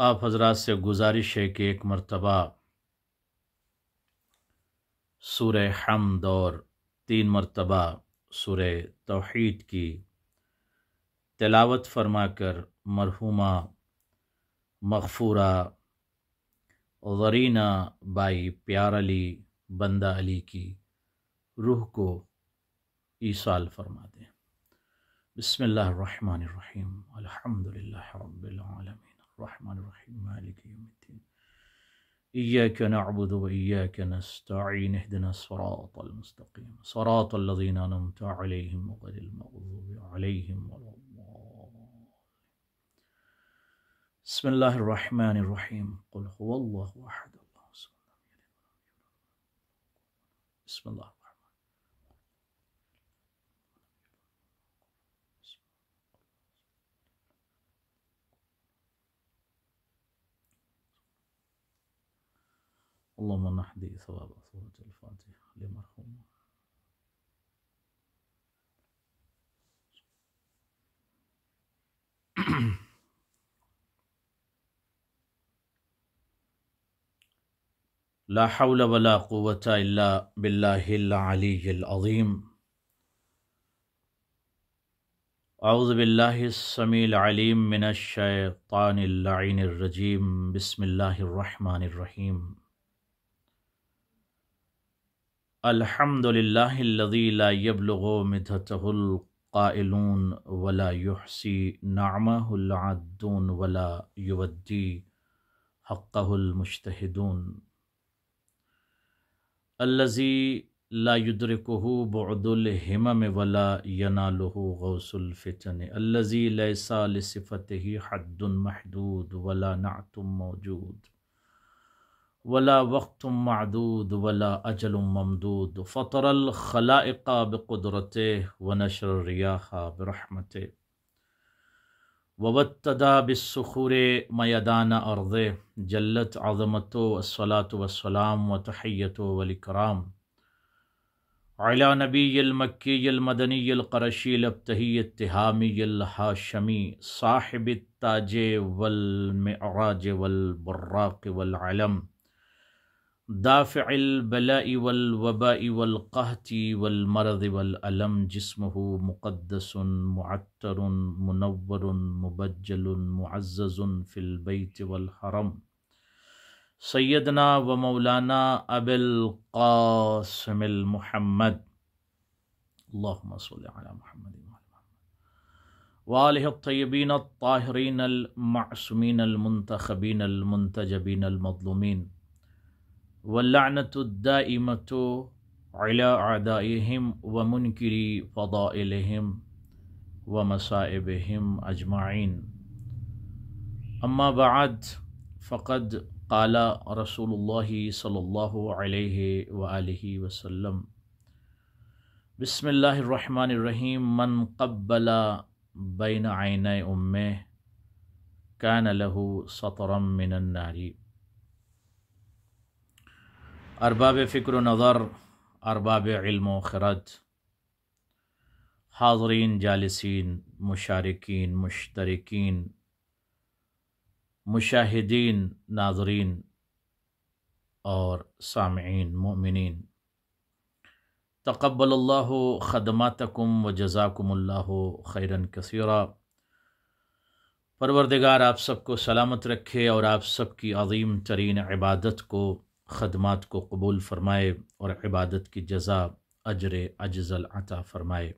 آپ حضرات سے گزارش ہے کہ ایک مرتبہ سورہ حمد اور 3 مرتبہ سورہ توحید کی تلاوت فرما کر مرحومہ مغفورہ زرینہ بائی پیار علی بندہ علی کی روح کو ایصال فرما دیں۔ بسم اللہ الرحمن الرحیم، الحمدللہ رب العالمین، الرحمن الرحیم، مالک یوم الدین، ایاک نعبد و ایاک نستعین، اہدنا الصراط المستقیم، صراط الذین انعمت علیہم غیر المغضوب علیہم ولا الضالین۔ بسم اللہ الرحمن الرحیم، قل هو اللہ احد اللہ الصمد، بسم اللہ اللهم نحدي ثواب سورة الفاتحة لمرحوم لا حول ولا قوة إلا بالله العلي العظيم أعوذ بالله السميع العليم من الشيطان اللعين الرجيم بسم الله الرحمن الرحيم الحمد لله الذي لا يبلغ مدحته القائلون ولا يحصي نعمه العادون ولا يودي حقه المجتهدون الذي لا يدركه بعد الهمم ولا يناله غوث الفتن الذي ليس لصفته حد محدود ولا نعت موجود ولا وقت معدود ولا أجل ممدود فطر الخلائق بقدرته ونشر الرياح برحمته وابتدى بالصخور ميدان أرضه جلت عظمته والصلاة والسلام وتحيته والإكرام على نبي المكي المدني القرشي الابتهي التهامي الهاشمي صاحب التاج والمعراج والبراق والعلم دافع البلاء والوباء والقهط والمرض والألم جسمه مقدس معطر منور مبجل معزز في البيت والحرم سيدنا ومولانا أبي القاسم المحمد اللهم صل على محمد وآله الطيبين الطاهرين المعصومين المنتخبين المنتجبين المظلومين واللعنة الدائمة على أعدائهم ومنكري فضائلهم ومصائبهم أجمعين أما بعد فقد قال رسول الله صلى الله عليه وآله وسلم بسم الله الرحمن الرحيم من قبل بين عيني أمه كان له سطرا من النار۔ ارباب فکر و نظر، ارباب علم و خرد، حاضرین جالسین، مشارکین مشترکین، مشاہدین ناظرین اور سامعین مومنین، تقبل اللہ خدماتکم و جزاکم اللہ خیرا کثیرا۔ پروردگار آپ سب کو سلامت رکھے اور آپ سب کی عظیم ترین عبادت کو، خدمات کو قبول فرمائے اور عبادت کی جزا اجر اجزل عطا فرمائے۔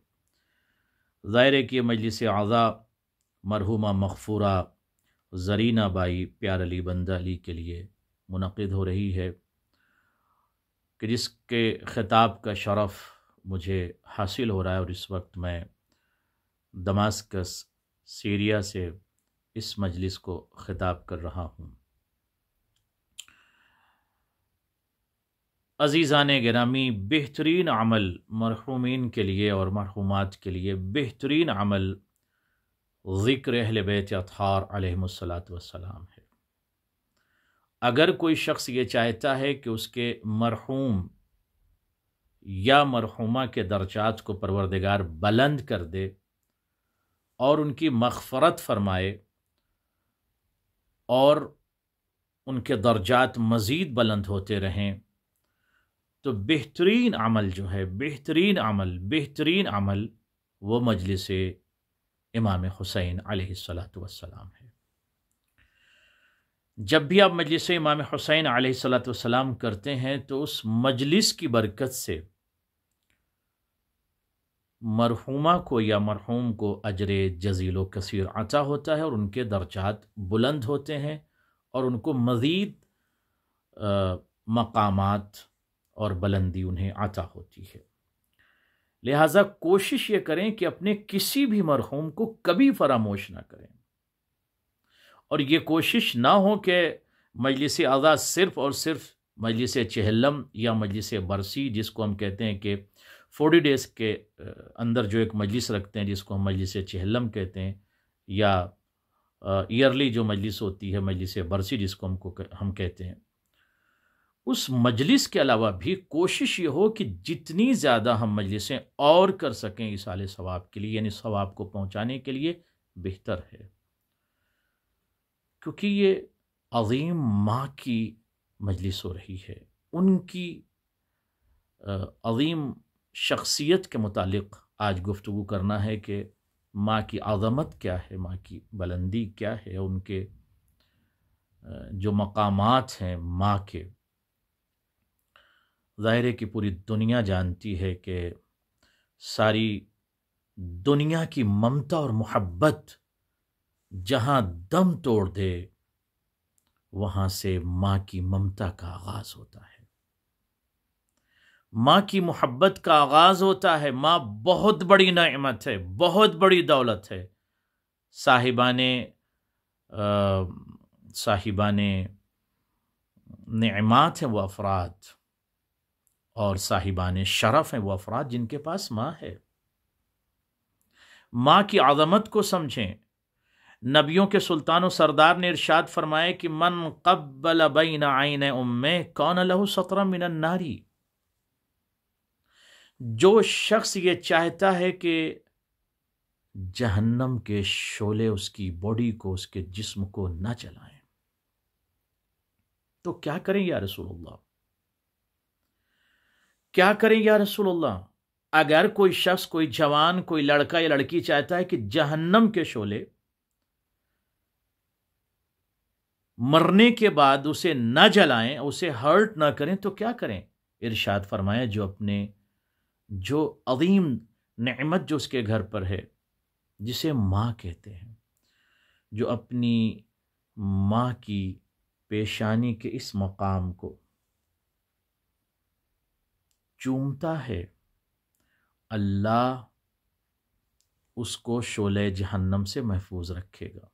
ظاہر ہے کہ یہ مجلس اعضاء مرحومہ مغفورہ زرینہ بائی پیار علی بندہ علی کے لیے منعقد ہو رہی ہے، کہ جس کے خطاب کا شرف مجھے حاصل ہو رہا ہے، اور اس وقت میں دماسکس سیریا سے اس مجلس کو خطاب کر رہا ہوں۔ عزیزان گرامی، بہترین عمل مرحومین کے لیے اور مرحومات کے لیے بہترین عمل ذکر اہل بیت اطہار علیہم الصلاۃ والسلام ہے۔ اگر کوئی شخص یہ چاہتا ہے کہ اس کے مرحوم یا مرحومہ کے درجات کو پروردگار بلند کر دے اور ان کی مغفرت فرمائے، اور ان کے درجات مزید بلند ہوتے رہیں، تو بہترین عمل جو ہے، بہترین عمل وہ مجلس امام حسین علیہ الصلاۃ والسلام ہے۔ جب بھی آپ مجلس امام حسین علیہ الصلاۃ والسلام کرتے ہیں تو اس مجلس کی برکت سے مرحومہ کو یا مرحوم کو اجر جزیل و کثیر عطا ہوتا ہے، اور ان کے درجات بلند ہوتے ہیں، اور ان کو مزید مقامات اور بلندی انہیں عطا ہوتی ہے۔ لہٰذا کوشش یہ کریں کہ اپنے کسی بھی مرحوم کو کبھی فراموش نہ کریں، اور یہ کوشش نہ ہو کہ مجلس اعضاء صرف اور صرف مجلس چہلم یا مجلس برسی، جس کو ہم کہتے ہیں کہ 40 ڈیز کے اندر جو ایک مجلس رکھتے ہیں جس کو ہم مجلس چہلم کہتے ہیں، یا ایئرلی جو مجلس ہوتی ہے مجلس برسی جس کو ہم کہتے ہیں، اس مجلس کے علاوہ بھی کوشش یہ ہو کہ جتنی زیادہ ہم مجلسیں اور کر سکیں ایصال ثواب کے لیے، یعنی ثواب کو پہنچانے کے لیے بہتر ہے، کیونکہ یہ عظیم ماں کی مجلس ہو رہی ہے۔ ان کی عظیم شخصیت کے متعلق آج گفتگو کرنا ہے کہ ماں کی عظمت کیا ہے، ماں کی بلندی کیا ہے، ان کے جو مقامات ہیں ماں کے، ظاہر ہے کہ پوری دنیا جانتی ہے کہ ساری دنیا کی ممتا اور محبت جہاں دم توڑ دے وہاں سے ماں کی ممتا کا آغاز ہوتا ہے، ماں کی محبت کا آغاز ہوتا ہے۔ ماں بہت بڑی نعمت ہے، بہت بڑی دولت ہے۔ صاحبان نعمات ہیں وہ افراد، اور صاحبان شرف ہیں وہ افراد جن کے پاس ماں ہے۔ ماں کی عظمت کو سمجھیں۔ نبیوں کے سلطان و سردار نے ارشاد فرمایا کہ من قبل بین عین امہ کان لہ سطرا من النار، جو شخص یہ چاہتا ہے کہ جہنم کے شعلے اس کی باڈی کو، اس کے جسم کو نہ جلائیں، تو کیا کریں یا رسول اللہ؟ کیا کریں یا رسول اللہ؟ اگر کوئی شخص، کوئی جوان، کوئی لڑکا یا لڑکی چاہتا ہے کہ جہنم کے شعلے مرنے کے بعد اسے نہ جلائیں، اسے ہرٹ نہ کریں، تو کیا کریں؟ ارشاد فرمایا جو عظیم نعمت جو اس کے گھر پر ہے، جسے ماں کہتے ہیں، جو اپنی ماں کی پیشانی کے اس مقام کو چومتا ہے، اللہ اس کو شعلہ جہنم سے محفوظ رکھے گا۔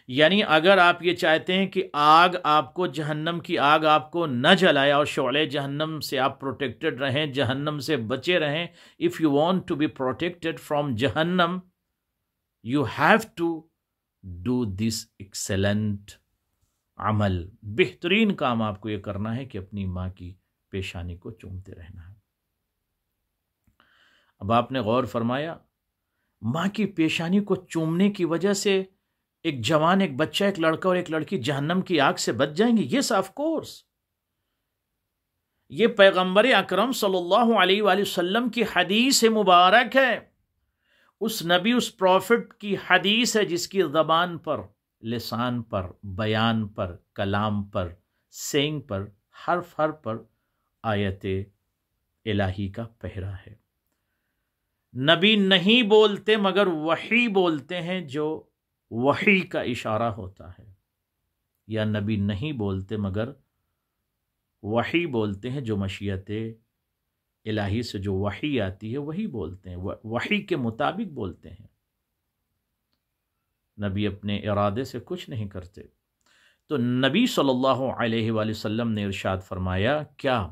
یعنی اگر آپ یہ چاہتے ہیں کہ آگ آپ کو، جہنم کی آگ آپ کو نہ جلائے اور شعلہ جہنم سے آپ پروٹیکٹڈ رہیں، جہنم سے بچے رہیں، if you want to be protected from جہنم you have to do this excellent عمل۔ بہترین کام آپ کو یہ کرنا ہے کہ اپنی ماں کی پیشانی کو چومتے رہنا ہے۔ اب آپ نے غور فرمایا، ماں کی پیشانی کو چومنے کی وجہ سے ایک جوان، ایک بچہ، ایک لڑکا اور ایک لڑکی جہنم کی آگ سے بچ جائیں گے؟ یس آف کورس، یہ پیغمبر اکرم صلی اللہ علیہ وآلہ وسلم کی حدیث مبارک ہے، اس نبی، اس پروفٹ کی حدیث ہے جس کی زبان پر، لسان پر، بیان پر، کلام پر، سینگ پر، حرف پر آیت الہی کا پہرا ہے۔ نبی نہیں بولتے مگر وحی بولتے ہیں جو وحی کا اشارہ ہوتا ہے، یا نبی نہیں بولتے مگر وحی بولتے ہیں، جو مشیت الہی سے جو وحی آتی ہے وہی بولتے ہیں، وحی کے مطابق بولتے ہیں۔ نبی اپنے ارادے سے کچھ نہیں کرتے۔ تو نبی صلی اللہ علیہ وآلہ وسلم نے ارشاد فرمایا کیا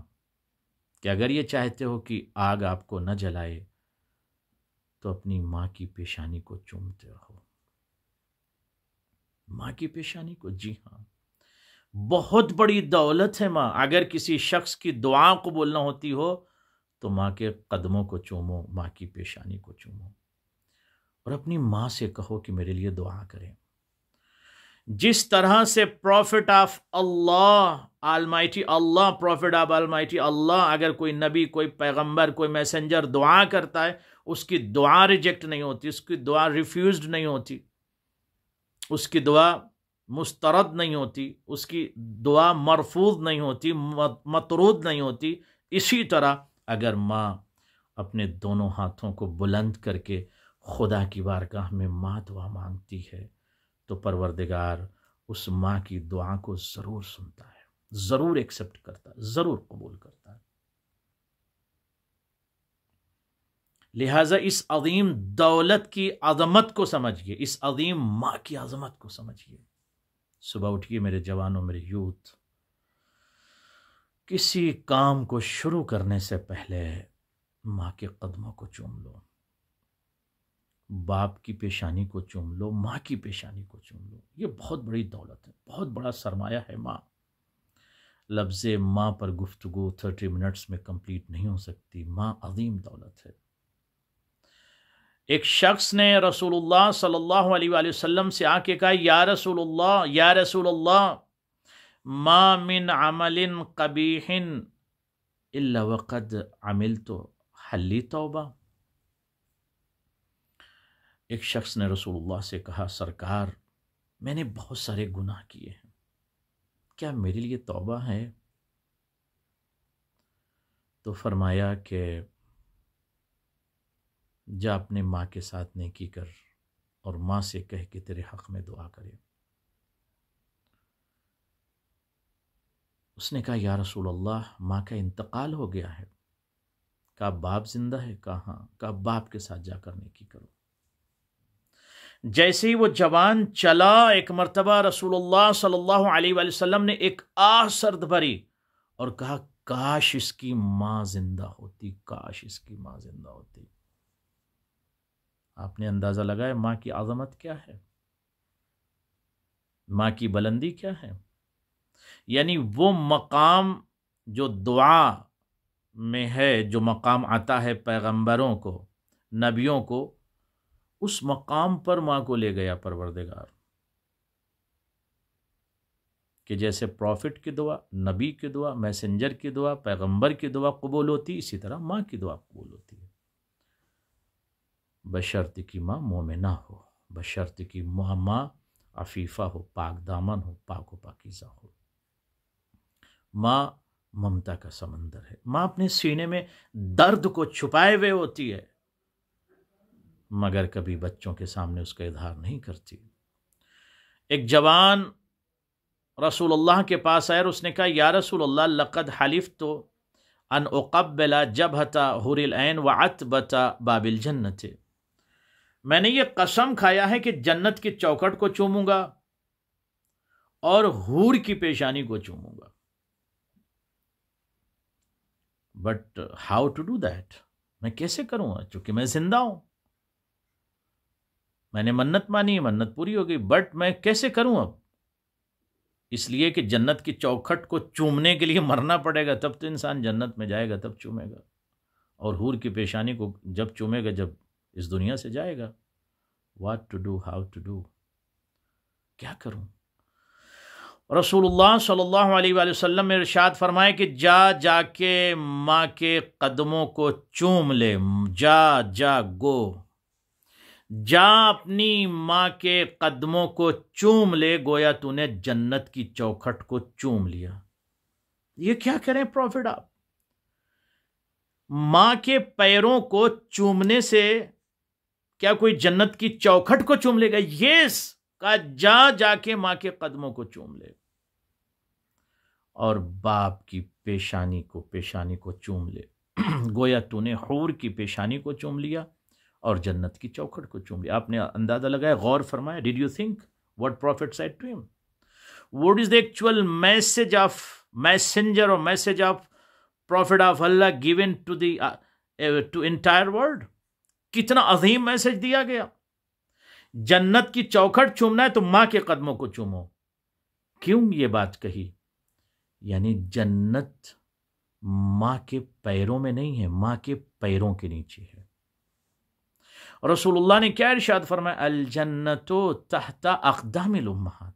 کہ اگر یہ چاہتے ہو کہ آگ آپ کو نہ جلائے تو اپنی ماں کی پیشانی کو چومتے رہو۔ ماں کی پیشانی کو، جی ہاں، بہت بڑی دولت ہے ماں۔ اگر کسی شخص کی دعا قبول نہ ہوتی ہو تو ماں کے قدموں کو چومو، ماں کی پیشانی کو چومو، اور اپنی ماں سے کہو کہ میرے لیے دعا کریں۔ جس طرح سے prophet of Allah almighty Allah, prophet of almighty Allah, اگر کوئی نبی، کوئی پیغمبر، کوئی میسنجر دعا کرتا ہے، اس کی دعا ریجیکٹ نہیں ہوتی، اس کی دعا ریفیوزڈ نہیں ہوتی، اس کی دعا مسترد نہیں ہوتی، اس کی دعا مرفوض نہیں ہوتی، مطرود نہیں ہوتی. اسی طرح اگر ماں اپنے دونوں ہاتھوں کو بلند کر کے خدا کی بارگاہ میں ماں دعا مانگتی ہے تو پروردگار اس ماں کی دعا کو ضرور سنتا ہے، ضرور ایکسپٹ کرتا ہے، ضرور قبول کرتا ہے. لہٰذا اس عظیم دولت کی عظمت کو سمجھیے، اس عظیم ماں کی عظمت کو سمجھیے. صبح اٹھیے میرے جوانوں، میرے یوتھ، کسی کام کو شروع کرنے سے پہلے ماں کے قدموں کو چوم لو، باپ کی پیشانی کو چوم لو، ماں کی پیشانی کو چوم لو. یہ بہت بڑی دولت ہے، بہت بڑا سرمایہ ہے ماں. لفظ ماں پر گفتگو 30 منٹس میں کمپلیٹ نہیں ہو سکتی. ماں عظیم دولت ہے. ایک شخص نے رسول اللہ صلی اللہ علیہ وآلہ وسلم سے آ کے کہا، یا رسول اللہ، یا رسول اللہ، ما من عمل قبیح الا وقد عملت، هل لی توبہ؟ ایک شخص نے رسول اللہ سے کہا، سرکار میں نے بہت سارے گناہ کیے ہیں، کیا میرے لیے توبہ ہے؟ تو فرمایا کہ جا اپنے ماں کے ساتھ نیکی کر اور ماں سے کہہ کہ تیرے حق میں دعا کرے. اس نے کہا، یا رسول اللہ، ماں کا انتقال ہو گیا ہے. کہا باپ زندہ ہے؟ کہا ہاں. کہا باپ کے ساتھ جا کر نیکی کرو. جیسے ہی وہ جوان چلا، ایک مرتبہ رسول اللہ صلی اللہ علیہ وآلہ وسلم نے ایک آہ سرد بھری اور کہا، کاش اس کی ماں زندہ ہوتی، کاش اس کی ماں زندہ ہوتی. آپ نے اندازہ لگایا ماں کی عظمت کیا ہے، ماں کی بلندی کیا ہے. یعنی وہ مقام جو دعا میں ہے، جو مقام آتا ہے پیغمبروں کو، نبیوں کو، اس مقام پر ماں کو لے گیا پروردگار. کہ جیسے پروفٹ کی دعا، نبی کی دعا، میسنجر کی دعا، پیغمبر کی دعا قبول ہوتی، اسی طرح ماں کی دعا قبول ہوتی ہے. بشرط کی ماں مومنہ ہو، بشرط کی ماں عفیفہ ہو، پاک دامن ہو، پاک و پاکیزہ ہو. ماں ممتا کا سمندر ہے. ماں اپنے سینے میں درد کو چھپائے ہوئے ہوتی ہے، مگر کبھی بچوں کے سامنے اس کا اظہار نہیں کرتی. ایک جوان رسول اللہ کے پاس آئے اور اس نے کہا، یا رسول اللہ، لقد حلفت ان اقبل جبہۃ حور العین وعتبۃ باب الجنۃ، میں نے یہ قسم کھایا ہے کہ جنت کی چوکھٹ کو چوموں گا اور حور کی پیشانی کو چوموں گا. But how to do that, میں کیسے کروں گا؟ چونکہ میں زندہ ہوں، میں نے منت مانی ہے، منت پوری ہو گئی، بٹ میں کیسے کروں اب؟ اس لیے کہ جنت کی چوکھٹ کو چومنے کے لیے مرنا پڑے گا، تب تو انسان جنت میں جائے گا، تب چومے گا. اور حور کی پیشانی کو جب چومے گا جب اس دنیا سے جائے گا. What to do, how to do, کیا کروں؟ رسول اللہ صلی اللہ علیہ وآلہ وسلم نے ارشاد فرمائے کہ جا کے ماں کے قدموں کو چوم لے، جا گو، جا اپنی ماں کے قدموں کو چوم لے، گویا تو نے جنت کی چوکھٹ کو چوم لیا. یہ کیا کریں پروفٹ آپ؟ ماں کے پیروں کو چومنے سے کیا کوئی جنت کی چوکھٹ کو چوم لے گا؟ یس، کہا جا کے ماں کے قدموں کو چوم لے اور باپ کی پیشانی کو چوم لے. گویا تو نے حور کی پیشانی کو چوم لیا اور جنت کی چوکھٹ کو چوم لیا. آپ نے اندازہ لگایا، غور فرمایا. Did you think what prophet said to him? What is the actual message of messenger or message of prophet of Allah given to the to entire world? کتنا عظیم میسج دیا گیا. جنت کی چوکھٹ چومنا ہے تو ماں کے قدموں کو چومو. کیوں یہ بات کہی؟ یعنی جنت ماں کے پیروں میں نہیں ہے، ماں کے پیروں کے نیچے ہے. رسول اللہ نے کیا ارشاد فرمایا؟ الجنت تحت اقدام الامہات،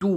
2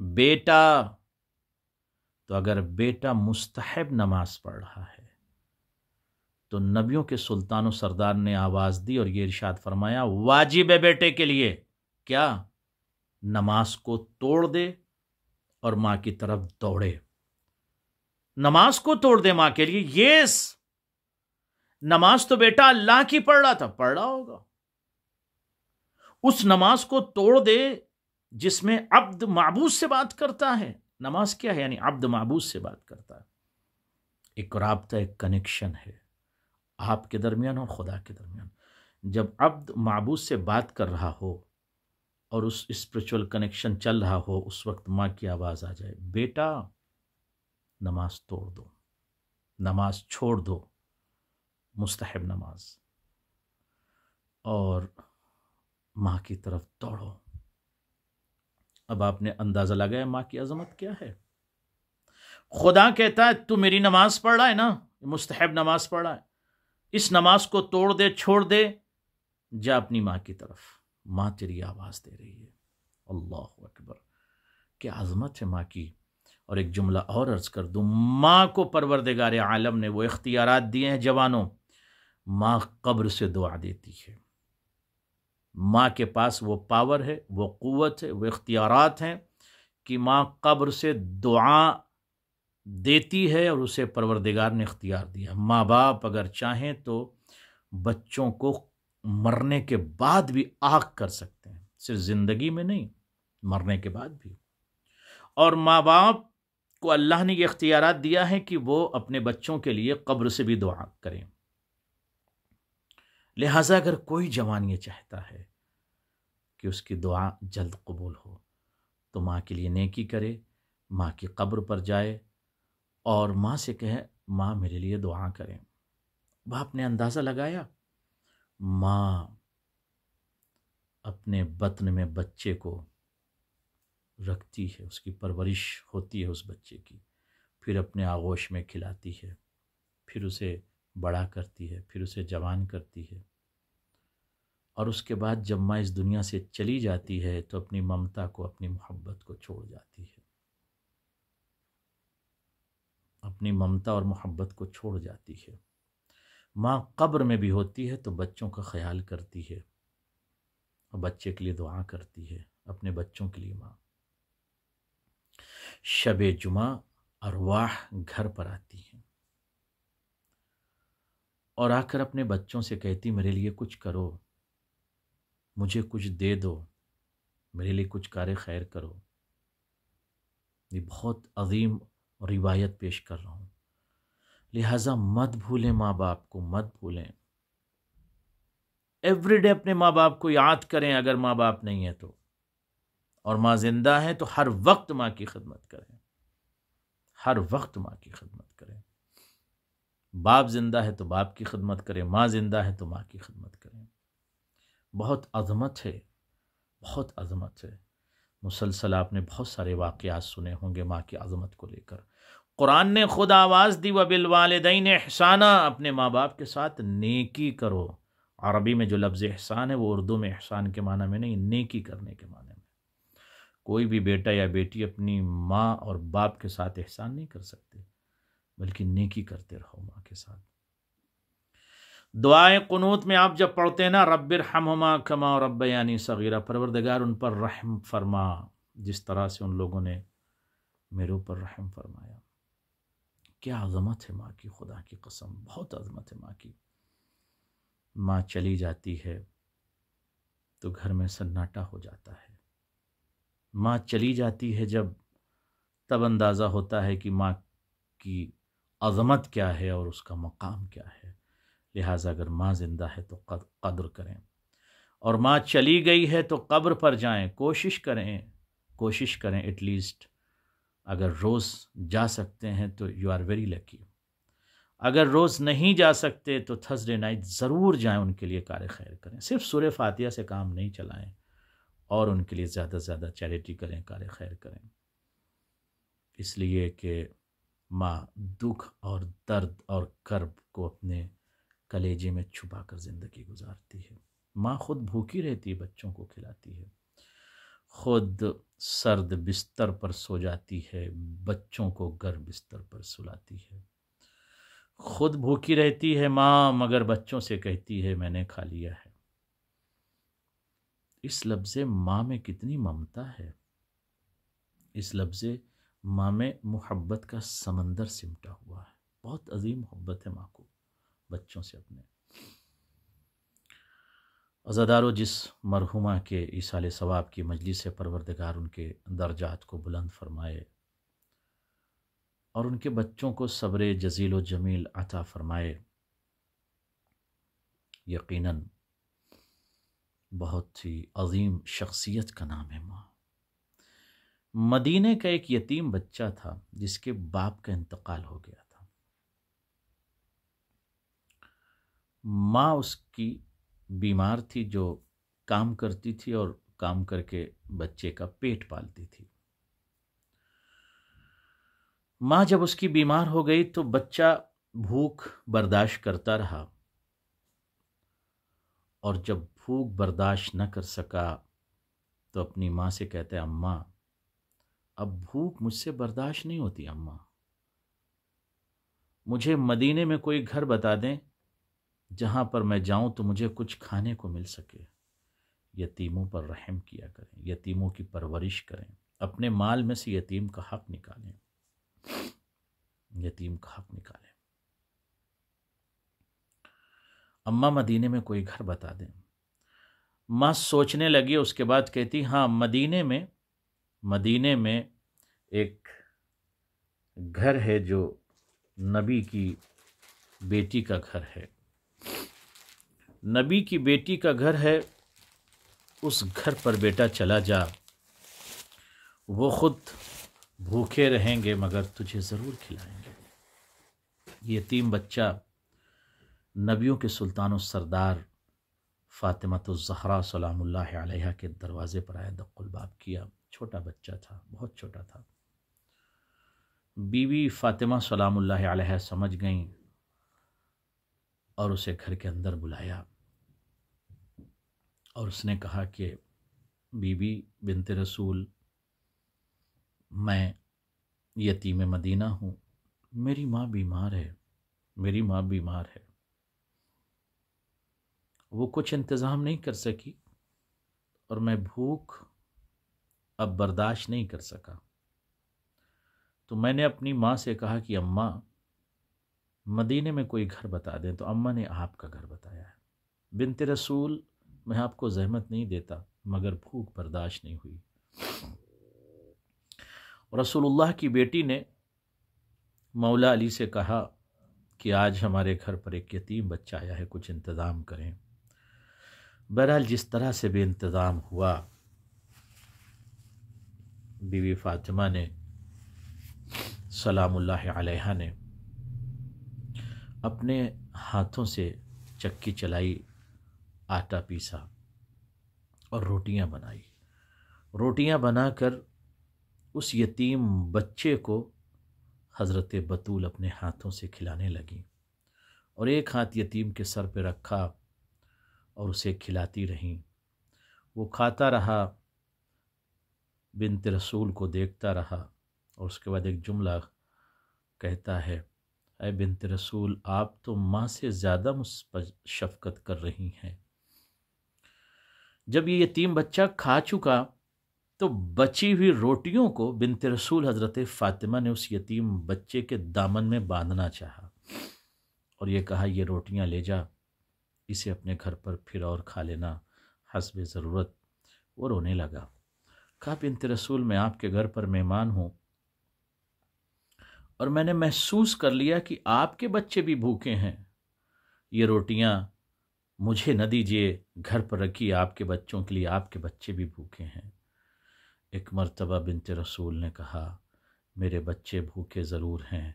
بیٹا، تو اگر بیٹا مستحب نماز پڑھ رہا ہے تو نبیوں کے سلطان و سردار نے آواز دی اور یہ ارشاد فرمایا واجب ہے بیٹے کے لیے کیا؟ نماز کو توڑ دے اور ماں کی طرف دوڑے۔ نماز کو توڑ دے ماں کے لیے، یس، نماز تو بیٹا اللہ کی پڑھ رہا تھا، پڑھ رہا ہوگا، اس نماز کو توڑ دے جس میں عبد معبود سے بات کرتا ہے۔ نماز کیا ہے؟ یعنی عبد معبود سے بات کرتا ہے، ایک رابطہ، ایک کنیکشن ہے آپ کے درمیان اور خدا کے درمیان۔ جب عبد معبود سے بات کر رہا ہو اور اس اسپرچول کنیکشن چل رہا ہو، اس وقت ماں کی آواز آ جائے بیٹا نماز توڑ دو، نماز چھوڑ دو، مستحب نماز، اور ماں کی طرف دوڑو۔ اب آپ نے اندازہ لگایا ماں کی عظمت کیا ہے۔ خدا کہتا ہے تو میری نماز پڑھ رہا ہے نا، مستحب نماز پڑھ رہا ہے، اس نماز کو توڑ دے، چھوڑ دے، جا اپنی ماں کی طرف، ماں تیری آواز دے رہی ہے۔ اللہ اکبر، کیا عظمت ہے ماں کی۔ اور ایک جملہ اور عرض کر دوں، ماں کو پروردگار عالم نے وہ اختیارات دیے ہیں جوانوں، ماں قبر سے دعا دیتی ہے، ماں کے پاس وہ پاور ہے، وہ قوت ہے، وہ اختیارات ہیں کہ ماں قبر سے دعا دیتی ہے، اور اسے پروردگار نے اختیار دیا۔ ماں باپ اگر چاہیں تو بچوں کو مرنے کے بعد بھی آگ کر سکتے ہیں، صرف زندگی میں نہیں، مرنے کے بعد بھی۔ اور ماں باپ کو اللہ نے یہ اختیارات دیا ہے کہ وہ اپنے بچوں کے لیے قبر سے بھی دعا کریں۔ لہٰذا اگر کوئی جوان یہ چاہتا ہے کہ اس کی دعا جلد قبول ہو تو ماں کے لیے نیکی کرے، ماں کی قبر پر جائے اور ماں سے کہے ماں میرے لیے دعا کریں۔ باپ نے اندازہ لگایا، ماں اپنے بطن میں بچے کو رکھتی ہے، اس کی پرورش ہوتی ہے اس بچے کی، پھر اپنے آغوش میں کھلاتی ہے، پھر اسے بڑا کرتی ہے، پھر اسے جوان کرتی ہے، اور اس کے بعد جب ماں اس دنیا سے چلی جاتی ہے تو اپنی ممتا کو، اپنی محبت کو چھوڑ جاتی ہے، اپنی ممتا اور محبت کو چھوڑ جاتی ہے۔ ماں قبر میں بھی ہوتی ہے تو بچوں کا خیال کرتی ہے اور بچے کے لیے دعا کرتی ہے، اپنے بچوں کے لیے۔ ماں شب جمعہ ارواح گھر پر آتی ہیں اور آ کر اپنے بچوں سے کہتی میرے لیے کچھ کرو، مجھے کچھ دے دو، میرے لیے کچھ کار خیر کرو۔ یہ بہت عظیم روایت پیش کر رہا ہوں، لہٰذا مت بھولیں ماں باپ کو، مت بھولیں۔ ایوری ڈے اپنے ماں باپ کو یاد کریں اگر ماں باپ نہیں ہے تو، اور ماں زندہ ہے تو ہر وقت ماں کی خدمت کریں، ہر وقت ماں کی خدمت کریں۔ باپ زندہ ہے تو باپ کی خدمت کریں، ماں زندہ ہے تو ماں کی خدمت کریں۔ بہت عظمت ہے، بہت عظمت ہے۔ مسلسل آپ نے بہت سارے واقعات سنے ہوں گے ماں کی عظمت کو لے کر۔ قرآن نے خود آواز دی وَبِالْوَالِدَيْنِ احسانًا، اپنے ماں باپ کے ساتھ نیکی کرو۔ عربی میں جو لفظ احسان ہے وہ اردو میں احسان کے معنی میں نہیں، نیکی کرنے کے معنی میں۔ کوئی بھی بیٹا یا بیٹی اپنی ماں اور باپ کے ساتھ احسان نہیں کر سکتے، بلکہ نیکی کرتے رہو ماں کے ساتھ۔ دعائے قنوت میں آپ جب پڑھتے ہیں نا رب ارحمہما کما ربیانی صغیرہ، پروردگار ان پر رحم فرما جس طرح سے ان لوگوں نے میرے اوپر رحم فرمایا۔ کیا عظمت ہے ماں کی، خدا کی قسم بہت عظمت ہے ماں کی۔ ماں چلی جاتی ہے تو گھر میں سناٹا ہو جاتا ہے۔ ماں چلی جاتی ہے جب، تب اندازہ ہوتا ہے کہ ماں کی عظمت کیا ہے اور اس کا مقام کیا ہے۔ لہٰذا اگر ماں زندہ ہے تو قدر کریں، اور ماں چلی گئی ہے تو قبر پر جائیں، کوشش کریں ایٹ لیسٹ اگر روز جا سکتے ہیں تو یو آر ویری لکی۔ اگر روز نہیں جا سکتے تو تھرسڈے نائٹ ضرور جائیں، ان کے لیے کار خیر کریں، صرف سورہ فاتحہ سے کام نہیں چلائیں، اور ان کے لیے زیادہ سے زیادہ چیریٹی کریں، کار خیر کریں، اس لیے کہ ماں دکھ اور درد اور کرب کو اپنے کلیجے میں چھپا کر زندگی گزارتی ہے۔ ماں خود بھوکی رہتی ہے، بچوں کو کھلاتی ہے۔ خود سرد بستر پر سو جاتی ہے، بچوں کو گرم بستر پر سلاتی ہے، خود بھوکی رہتی ہے ماں مگر بچوں سے کہتی ہے میں نے کھا لیا ہے۔ اس لفظ ماں میں کتنی ممتا ہے، اس لفظ ماں میں محبت کا سمندر سمٹا ہوا ہے، بہت عظیم محبت ہے ماں کو بچوں سے اپنے۔ عزادارو، جس مرحومہ کے ایصال ثواب کی مجلس سے پروردگار ان کے درجات کو بلند فرمائے اور ان کے بچوں کو صبر جزیل و جمیل عطا فرمائے، یقیناً بہت ہی عظیم شخصیت کا نام ہے ماں۔ مدینے کا ایک یتیم بچہ تھا جس کے باپ کا انتقال ہو گیا تھا، ماں اس کی بیمار تھی جو کام کرتی تھی اور کام کر کے بچے کا پیٹ پالتی تھی۔ ماں جب اس کی بیمار ہو گئی تو بچہ بھوک برداشت کرتا رہا، اور جب بھوک برداشت نہ کر سکا تو اپنی ماں سے کہتا ہے اماں اب بھوک مجھ سے برداشت نہیں ہوتی، اماں مجھے مدینے میں کوئی گھر بتا دیں جہاں پر میں جاؤں تو مجھے کچھ کھانے کو مل سکے۔ یتیموں پر رحم کیا کریں، یتیموں کی پرورش کریں، اپنے مال میں سے یتیم کا حق نکالیں، یتیم کا حق نکالیں۔ اماں مدینے میں کوئی گھر بتا دیں۔ ماں سوچنے لگی، اس کے بعد کہتی ہاں مدینے میں ایک گھر ہے جو نبی کی بیٹی کا گھر ہے، نبی کی بیٹی کا گھر ہے، اس گھر پر بیٹا چلا جا، وہ خود بھوکے رہیں گے مگر تجھے ضرور کھلائیں گے۔ یتیم بچہ نبیوں کے سلطان و سردار فاطمۃ الزہرا سلام اللہ علیہا کے دروازے پر آیا، دق الباب کیا، چھوٹا بچہ تھا، بہت چھوٹا تھا۔ بیوی فاطمہ سلام اللہ علیہا سمجھ گئیں اور اسے گھر کے اندر بلایا اور اس نے کہا کہ بی بی بنت رسول، میں یتیم مدینہ ہوں، میری ماں بیمار ہے، میری ماں بیمار ہے، وہ کچھ انتظام نہیں کر سکی اور میں بھوک اب برداشت نہیں کر سکا، تو میں نے اپنی ماں سے کہا کہ اماں مدینے میں کوئی گھر بتا دیں، تو اماں نے آپ کا گھر بتایا ہے۔ بنت رسول، میں آپ کو زحمت نہیں دیتا مگر بھوک برداشت نہیں ہوئی۔ رسول اللہ کی بیٹی نے مولا علی سے کہا کہ آج ہمارے گھر پر ایک یتیم بچہ آیا ہے، کچھ انتظام کریں۔ بہرحال جس طرح سے بھی انتظام ہوا، بی بی فاطمہ نے سلام اللہ علیہا نے اپنے ہاتھوں سے چکی چلائی، آٹا پیسا اور روٹیاں بنائی، روٹیاں بنا کر اس یتیم بچے کو حضرت بطول اپنے ہاتھوں سے کھلانے لگیں، اور ایک ہاتھ یتیم کے سر پہ رکھا اور اسے کھلاتی رہیں۔ وہ کھاتا رہا، بنت رسول کو دیکھتا رہا، اور اس کے بعد ایک جملہ کہتا ہے، اے بنت رسول، آپ تو ماں سے زیادہ مجھ پر شفقت کر رہی ہیں۔ جب یہ یتیم بچہ کھا چکا تو بچی ہوئی روٹیوں کو بنت رسول حضرت فاطمہ نے اس یتیم بچے کے دامن میں باندھنا چاہا اور یہ کہا یہ روٹیاں لے جا، اسے اپنے گھر پر پھر اور کھا لینا حسب ضرورت۔ وہ رونے لگا، کہا بنت رسول میں آپ کے گھر پر مہمان ہوں اور میں نے محسوس کر لیا کہ آپ کے بچے بھی بھوکے ہیں، یہ روٹیاں مجھے نہ دیجیے، گھر پر رکھیے آپ کے بچوں کے لیے، آپ کے بچے بھی بھوکے ہیں۔ ایک مرتبہ بنت رسول نے کہا میرے بچے بھوکے ضرور ہیں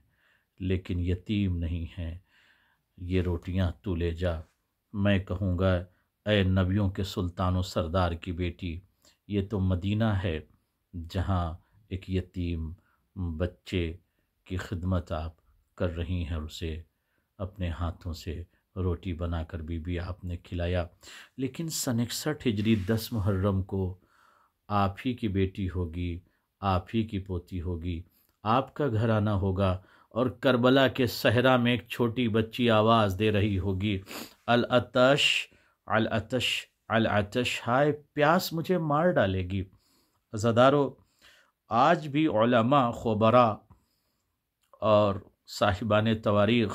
لیکن یتیم نہیں ہیں، یہ روٹیاں تو لے جا۔ میں کہوں گا اے نبیوں کے سلطان و سردار کی بیٹی، یہ تو مدینہ ہے جہاں ایک یتیم بچے کی خدمت آپ کر رہی ہیں، اور اسے اپنے ہاتھوں سے روٹی بنا کر بی آپ نے کھلایا۔ لیکن سن 61 ہجری 10 محرم کو آپ ہی کی بیٹی ہوگی، آپ ہی کی پوتی ہوگی، آپ کا گھرانہ ہوگا، اور کربلا کے صحرا میں ایک چھوٹی بچی آواز دے رہی ہوگی، العطش العطش العطش، ہائے پیاس مجھے مار ڈالے گی۔ عزادارو، آج بھی علماء، خبراء اور صاحبان تواریخ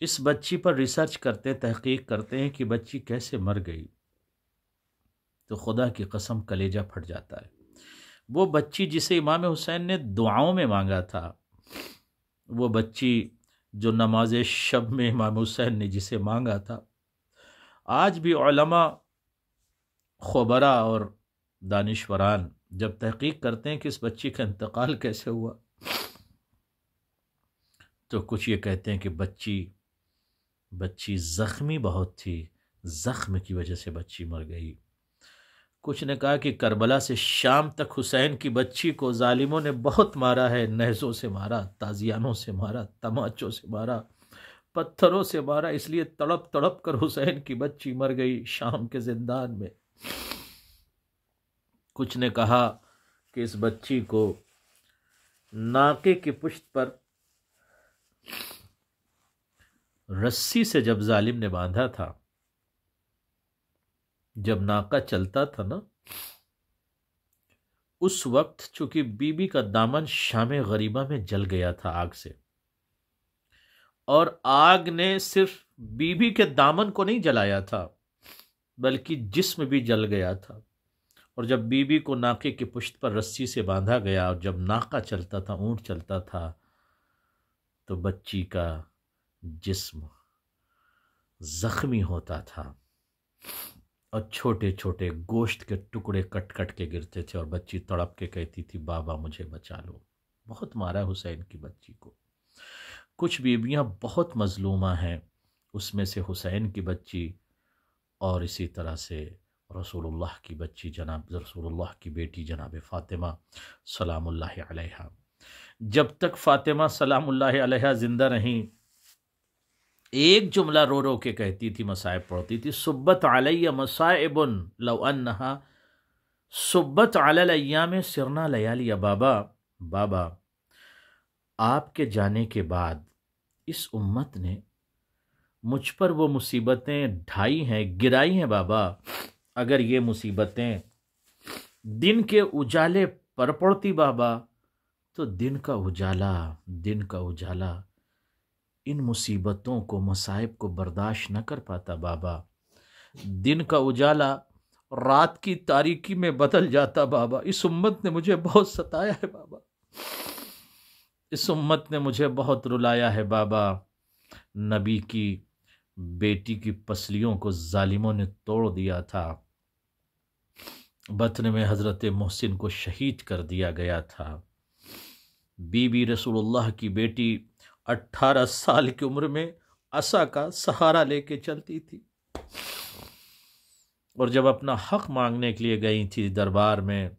اس بچی پر ریسرچ کرتے، تحقیق کرتے ہیں کہ بچی کیسے مر گئی، تو خدا کی قسم کلیجہ پھٹ جاتا ہے۔ وہ بچی جسے امام حسین نے دعاؤں میں مانگا تھا، وہ بچی جو نماز شب میں امام حسین نے جسے مانگا تھا، آج بھی علماء، خبراء اور دانشوران جب تحقیق کرتے ہیں کہ اس بچی کا انتقال کیسے ہوا، تو کچھ یہ کہتے ہیں کہ بچی زخمی بہت تھی، زخم کی وجہ سے بچی مر گئی۔ کچھ نے کہا کہ کربلا سے شام تک حسین کی بچی کو ظالموں نے بہت مارا ہے، نیزوں سے مارا، تازیانوں سے مارا، تماچوں سے مارا، پتھروں سے مارا، اس لیے تڑپ تڑپ کر حسین کی بچی مر گئی شام کے زندان میں۔ کچھ نے کہا کہ اس بچی کو ناقے کی پشت پر رسی سے جب ظالم نے باندھا تھا، جب ناقہ چلتا تھا نا، اس وقت چونکہ بی بی کا دامن شام غریبہ میں جل گیا تھا آگ سے، اور آگ نے صرف بی بی کے دامن کو نہیں جلایا تھا بلکہ جسم بھی جل گیا تھا، اور جب بی بی کو ناقے کی پشت پر رسی سے باندھا گیا اور جب ناقہ چلتا تھا، اونٹ چلتا تھا، تو بچی کا جسم زخمی ہوتا تھا اور چھوٹے چھوٹے گوشت کے ٹکڑے کٹ کٹ کے گرتے تھے، اور بچی تڑپ کے کہتی تھی، بابا مجھے بچا لو۔ بہت مارا حسین کی بچی کو۔ کچھ بیویاں بہت مظلومہ ہیں، اس میں سے حسین کی بچی، اور اسی طرح سے رسول اللہ کی بچی، جناب رسول اللہ کی بیٹی جناب فاطمہ سلام اللہ علیہا۔ جب تک فاطمہ سلام اللہ علیہا زندہ رہیں، ایک جملہ رو رو کے کہتی تھی، مصائب پڑھتی تھی، صبت علی مصائب لو انہا صبت علی الایام سرنا لیالی۔ بابا آپ کے جانے کے بعد اس امت نے مجھ پر وہ مصیبتیں ڈھائی ہیں، گرائی ہیں بابا۔ اگر یہ مصیبتیں دن کے اجالے پر پڑتی بابا، تو دن کا اجالا ان مصیبتوں کو، مصائب کو برداشت نہ کر پاتا بابا۔ دن کا اجالا رات کی تاریکی میں بدل جاتا بابا۔ اس امت نے مجھے بہت ستایا ہے بابا، اس امت نے مجھے بہت رلایا ہے بابا۔ نبی کی بیٹی کی پسلیوں کو ظالموں نے توڑ دیا تھا، بطن میں حضرت محسن کو شہید کر دیا گیا تھا۔ بی بی رسول اللہ کی بیٹی 18 سال کی عمر میں عصا کا سہارا لے کے چلتی تھی، اور جب اپنا حق مانگنے کے لیے گئی تھی دربار میں،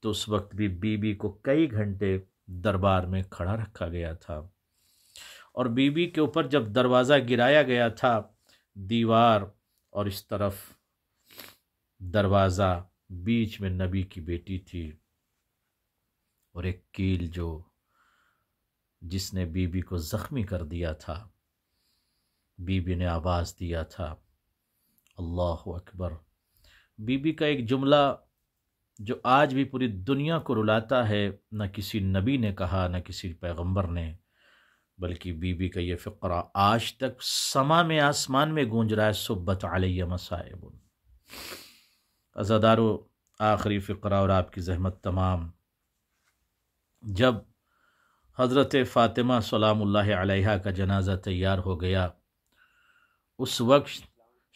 تو اس وقت بھی بی بی کو کئی گھنٹے دربار میں کھڑا رکھا گیا تھا، اور بی بی کے اوپر جب دروازہ گرایا گیا تھا، دیوار اور اس طرف دروازہ، بیچ میں نبی کی بیٹی تھی، اور ایک کیل جس نے بی بی کو زخمی کر دیا تھا۔ بی بی نے آواز دیا تھا، اللہ اکبر۔ بی بی کا ایک جملہ جو آج بھی پوری دنیا کو رلاتا ہے، نہ کسی نبی نے کہا، نہ کسی پیغمبر نے، بلکہ بی بی کا یہ فقرہ آج تک سما میں، آسمان میں گونج رہا ہے، صبت علی مصائب۔ عزادارو، آخری فقرہ اور آپ کی زحمت تمام۔ جب حضرت فاطمہ سلام اللہ علیہا کا جنازہ تیار ہو گیا، اس وقت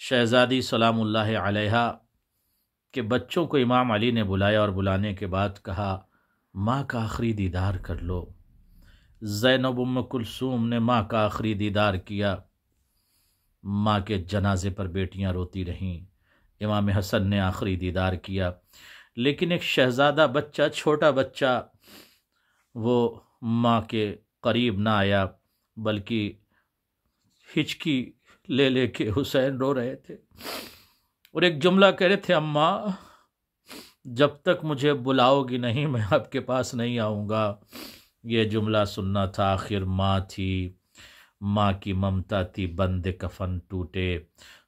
شہزادی سلام اللہ علیہا کے بچوں کو امام علی نے بلایا، اور بلانے کے بعد کہا، ماں کا آخری دیدار کر لو۔ زینب ام کلثوم نے ماں کا آخری دیدار کیا۔ ماں کے جنازے پر بیٹیاں روتی رہیں۔ امام حسن نے آخری دیدار کیا، لیکن ایک شہزادہ بچہ، چھوٹا بچہ، وہ ماں کے قریب نہ آیا، بلکہ ہچکی لے لے کے حسین رو رہے تھے، اور ایک جملہ کہہ رہے تھے، اماں جب تک مجھے بلاؤ گی نہیں میں آپ کے پاس نہیں آؤں گا۔ یہ جملہ سننا تھا۔ آخر ماں تھی، ماں کی ممتا تھی، بند کفن ٹوٹے،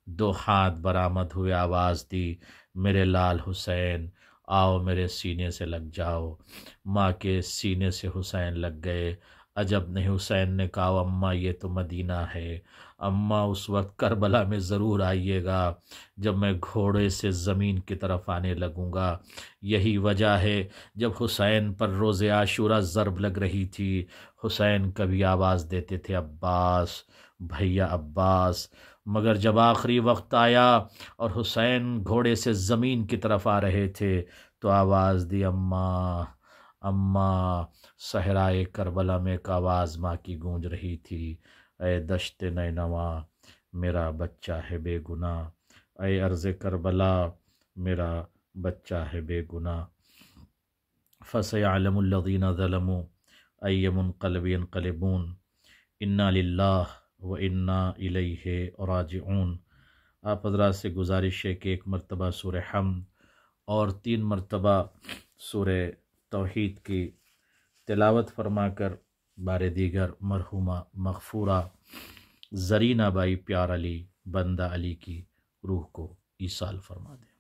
دو ہاتھ برآمد ہوئے، آواز دی میرے لال حسین آؤ میرے سینے سے لگ جاؤ۔ ماں کے سینے سے حسین لگ گئے۔ عجب نہیں، حسین نے کہا اماں یہ تو مدینہ ہے، اماں اس وقت کربلا میں ضرور آئیے گا جب میں گھوڑے سے زمین کی طرف آنے لگوں گا۔ یہی وجہ ہے جب حسین پر روز عاشورہ ضرب لگ رہی تھی، حسین کبھی آواز دیتے تھے عباس، بھیا عباس، مگر جب آخری وقت آیا اور حسین گھوڑے سے زمین کی طرف آ رہے تھے تو آواز دی اماں اماں۔ صحرائے کربلا میں ایک آواز ماں کی گونج رہی تھی، اے دشت نینوا میرا بچہ ہے بے گناہ، اے ارض کربلا میرا بچہ ہے بے گناہ۔ فَسَيَعْلَمُ الَّذِينَ ظَلَمُوا أَيَّ مُنقَلَبٍ ينقلبون اِنَّا لِلَّهِ وَإِنَّا إِلَيْهِ راجعون۔ آپ حضرات سے گزارش ہے کہ ایک مرتبہ سورہ حمد اور 3 مرتبہ سورہ توحید کی تلاوت فرما کر بار دیگر مرحومہ مغفورہ زرینہ بائی پیار علی بندہ علی کی روح کو ایصال فرما دیں۔